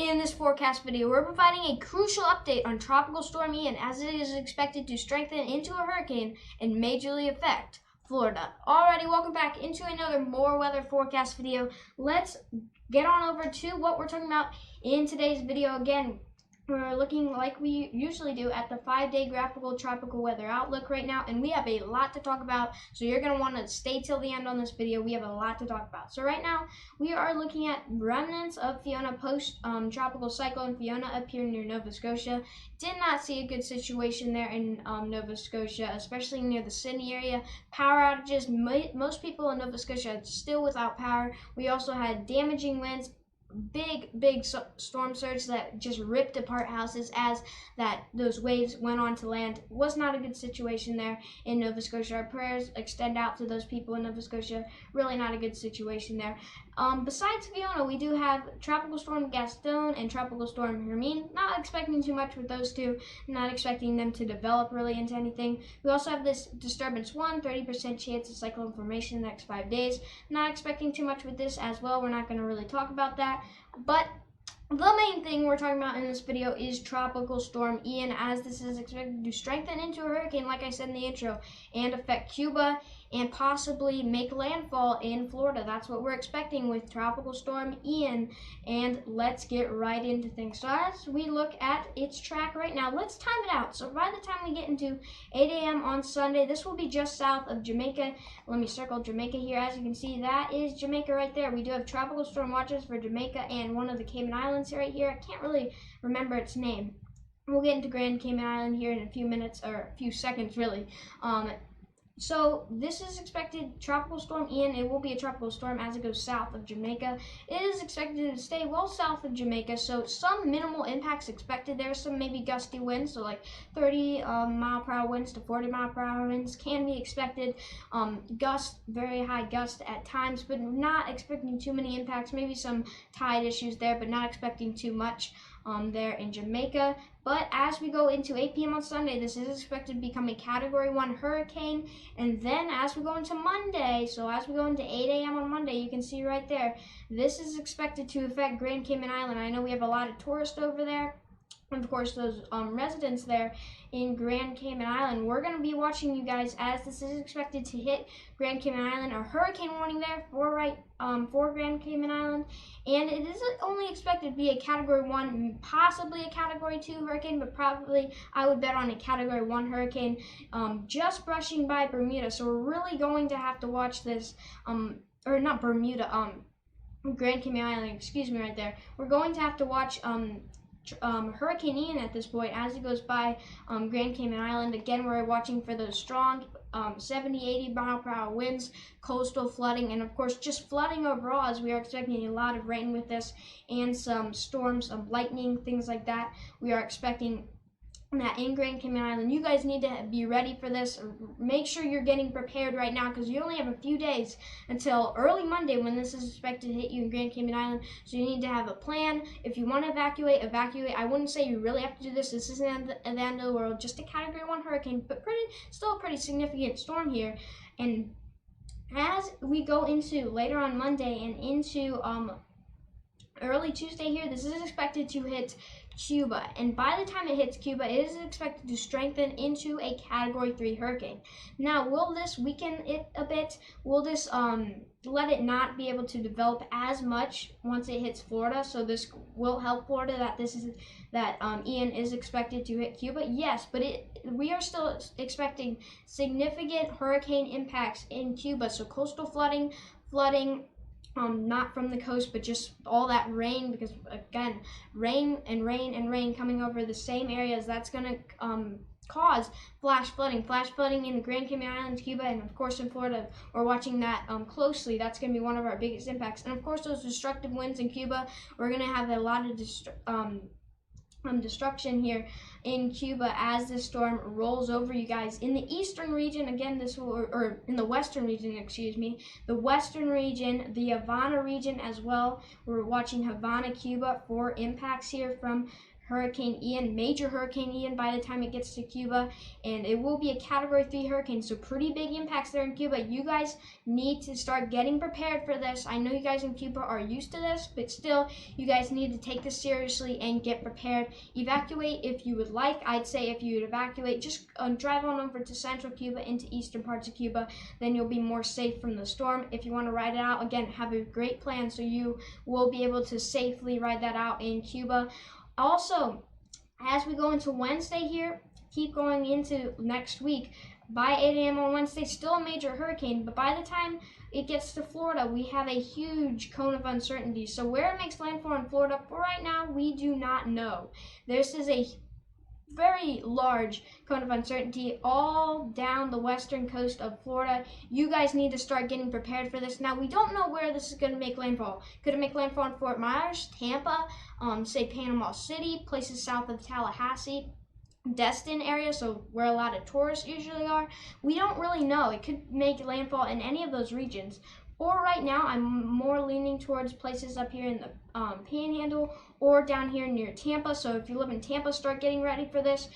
In this forecast video, we're providing a crucial update on Tropical Storm Ian as it is expected to strengthen into a hurricane and majorly affect Florida. Alrighty, welcome back into another more weather forecast video. Let's get on over to what we're talking about in today's video. Again, we're looking like we usually do at the 5-day graphical tropical weather outlook right now, and we have a lot to talk about, so you're going to want to stay till the end on this video. We have a lot to talk about. So right now, we are looking at remnants of Fiona post tropical cyclone Fiona up here near Nova Scotia. Did not see a good situation there in Nova Scotia, especially near the Sydney area. Power outages, most people in Nova Scotia are still without power. We also had damaging winds, big storm surge that just ripped apart houses as those waves went on to land. Was not a good situation there in Nova Scotia. Our prayers extend out to those people in Nova Scotia. Really not a good situation there. Besides Fiona, we do have Tropical Storm Gaston and Tropical Storm Hermine. Not expecting too much with those two. Not expecting them to develop really into anything. We also have this Disturbance 1, 30% chance of cyclone formation in the next 5 days. Not expecting too much with this as well. We're not going to really talk about that. But the main thing we're talking about in this video is Tropical Storm Ian, as this is expected to strengthen into a hurricane, like I said in the intro, and affect Cuba and possibly make landfall in Florida. That's what we're expecting with Tropical Storm Ian, and let's get right into things. So as we look at its track right now, let's time it out. So by the time we get into 8 a.m. on Sunday, this will be just south of Jamaica. Let me circle Jamaica here. As you can see, that is Jamaica right there. We do have tropical storm watches for Jamaica and one of the Cayman Islands right here. I can't really remember its name. We'll get into Grand Cayman Island here in a few minutes, or a few seconds really. So this is expected Tropical Storm Ian. It will be a tropical storm as it goes south of Jamaica. It is expected to stay well south of Jamaica, so some minimal impacts expected there. Some maybe gusty winds, so like 30 mile per hour winds to 40 mile per hour winds can be expected. Very high gust at times, but not expecting too many impacts. Maybe some tide issues there, but not expecting too much there in Jamaica. But as we go into 8 p.m. on Sunday, this is expected to become a Category 1 hurricane. And then as we go into Monday, so as we go into 8 a.m. on Monday, you can see right there, this is expected to affect Grand Cayman Island. I know we have a lot of tourists over there. Of course, those residents there in Grand Cayman Island. We're going to be watching you guys as this is expected to hit Grand Cayman Island. A hurricane warning there for Grand Cayman Island, and it is only expected to be a Category 1, possibly a Category 2 hurricane, but probably I would bet on a Category 1 hurricane, just brushing by Bermuda. So we're really going to have to watch this, or not Bermuda, Grand Cayman Island, excuse me, right there. We're going to have to watch Hurricane Ian at this point as it goes by Grand Cayman Island. Again, we're watching for those strong 70-80 mile per hour winds, coastal flooding, and of course just flooding overall, as we are expecting a lot of rain with this and some storms, some lightning, things like that. We are expecting that in Grand Cayman Island. You guys need to be ready for this. Make sure you're getting prepared right now, because you only have a few days until early Monday when this is expected to hit you in Grand Cayman Island. So you need to have a plan. If you want to evacuate. I wouldn't say you really have to do this. This isn't the end of the world. Just a Category 1 hurricane, but still a pretty significant storm here. And as we go into later on Monday and into early Tuesday here, this is expected to hit Cuba, and by the time it hits Cuba, it is expected to strengthen into a Category 3 hurricane. Now, will this weaken it a bit? Will this let it not be able to develop as much once it hits Florida? So this will help Florida, that Ian is expected to hit Cuba? Yes, but we are still expecting significant hurricane impacts in Cuba. So coastal flooding, not from the coast, but just all that rain, because again, rain coming over the same areas, that's going to cause flash flooding in the Grand Cayman Islands, Cuba, and of course in Florida. We're watching that closely. That's going to be one of our biggest impacts. And of course, those destructive winds in Cuba, we're going to have a lot of destruction here in Cuba as this storm rolls over you guys. In the eastern region, again, or in the western region, excuse me, the western region, the Havana region as well. We're watching Havana, Cuba for impacts here from Hurricane Ian, major Hurricane Ian by the time it gets to Cuba, and it will be a Category 3 hurricane, so pretty big impacts there in Cuba. You guys need to start getting prepared for this. I know you guys in Cuba are used to this, but still, you guys need to take this seriously and get prepared. Evacuate if you would like. I'd say if you would evacuate, just drive on over to central Cuba into eastern parts of Cuba, then you'll be more safe from the storm. If you want to ride it out, again, have a great plan so you will be able to safely ride that out in Cuba. Also, as we go into Wednesday here, keep going into next week. By 8 a.m. on Wednesday, still a major hurricane, but by the time it gets to Florida, we have a huge cone of uncertainty. So where it makes landfall in Florida, for right now, we do not know. This is a very large cone of uncertainty all down the western coast of Florida. You guys need to start getting prepared for this. Now, we don't know where this is going to make landfall. Could it make landfall in Fort Myers, Tampa, say Panama City, places south of Tallahassee, Destin area, so where a lot of tourists usually are? We don't really know. It could make landfall in any of those regions. Or right now, I'm more leaning towards places up here in the Panhandle or down here near Tampa. So if you live in Tampa, start getting ready for this.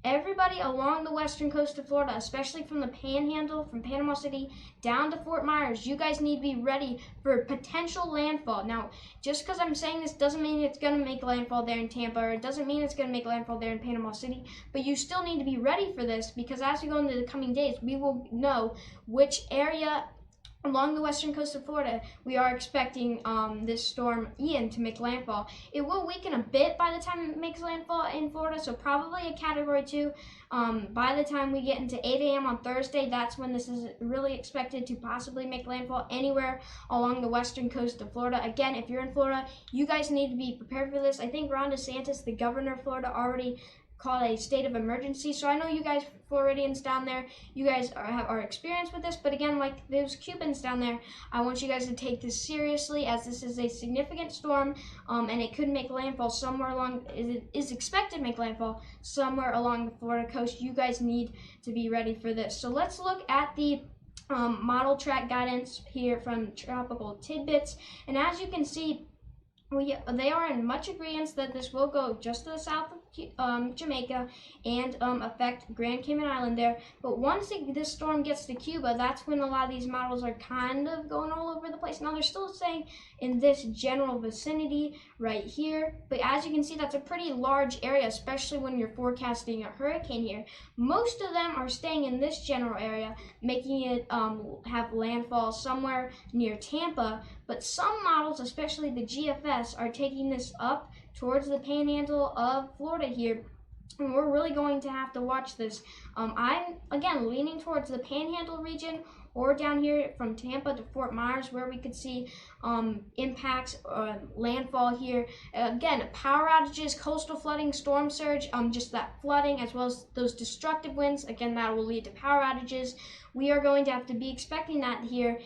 Everybody along the western coast of Florida, especially from the Panhandle, from Panama City down to Fort Myers, you guys need to be ready for potential landfall. Now, just because I'm saying this doesn't mean it's going to make landfall there in Tampa, or it doesn't mean it's going to make landfall there in Panama City, but you still need to be ready for this, because as we go into the coming days, we will know which area along the western coast of Florida we are expecting this storm Ian to make landfall. It will weaken a bit by the time it makes landfall in Florida, so probably a Category 2. By the time we get into 8 a.m. on Thursday, that's when this is really expected to possibly make landfall anywhere along the western coast of Florida. Again, if you're in Florida, you guys need to be prepared for this. I think Ron DeSantis, the governor of Florida, already called a state of emergency. So I know you guys Floridians down there, you guys are experienced with this, but again, like those Cubans down there, I want you guys to take this seriously, as this is a significant storm, and it could make landfall somewhere along, it is expected to make landfall somewhere along the Florida coast. You guys need to be ready for this. So let's look at the model track guidance here from Tropical Tidbits, and as you can see, they are in much agreement that this will go just to the south of Jamaica and affect Grand Cayman Island there. But once this storm gets to Cuba, that's when a lot of these models are kind of going all over the place. Now, they're still saying in this general vicinity right here, but as you can see, that's a pretty large area, especially when you're forecasting a hurricane here. Most of them are staying in this general area, making it have landfall somewhere near Tampa, but some models, especially the GFS, are taking this up towards the Panhandle of Florida here, and we're really going to have to watch this. I'm, again, leaning towards the Panhandle region, or down here from Tampa to Fort Myers, where we could see impacts, landfall here. Again, power outages, coastal flooding, storm surge, just that flooding, as well as those destructive winds. Again, that will lead to power outages. We are going to have to be expecting that here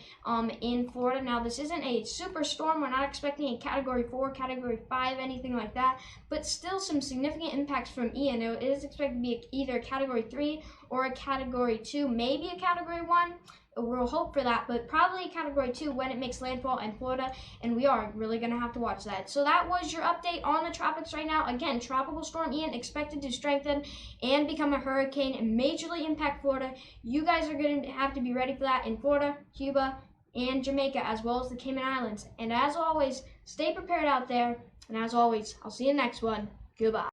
in Florida. Now, this isn't a super storm. We're not expecting a Category 4, Category 5, anything like that, but still some significant impacts from Ian. It is expected to be either a Category 3 or a Category 2, maybe a Category 1. We'll hope for that, but probably a Category 2 when it makes landfall in Florida, and we are really going to have to watch that. So that was your update on the tropics right now. Again, Tropical Storm Ian expected to strengthen and become a hurricane and majorly impact Florida. You guys are going to have to be ready for that in Florida, Cuba, and Jamaica, as well as the Cayman Islands. And as always, stay prepared out there, and as always, I'll see you in the next one. Goodbye.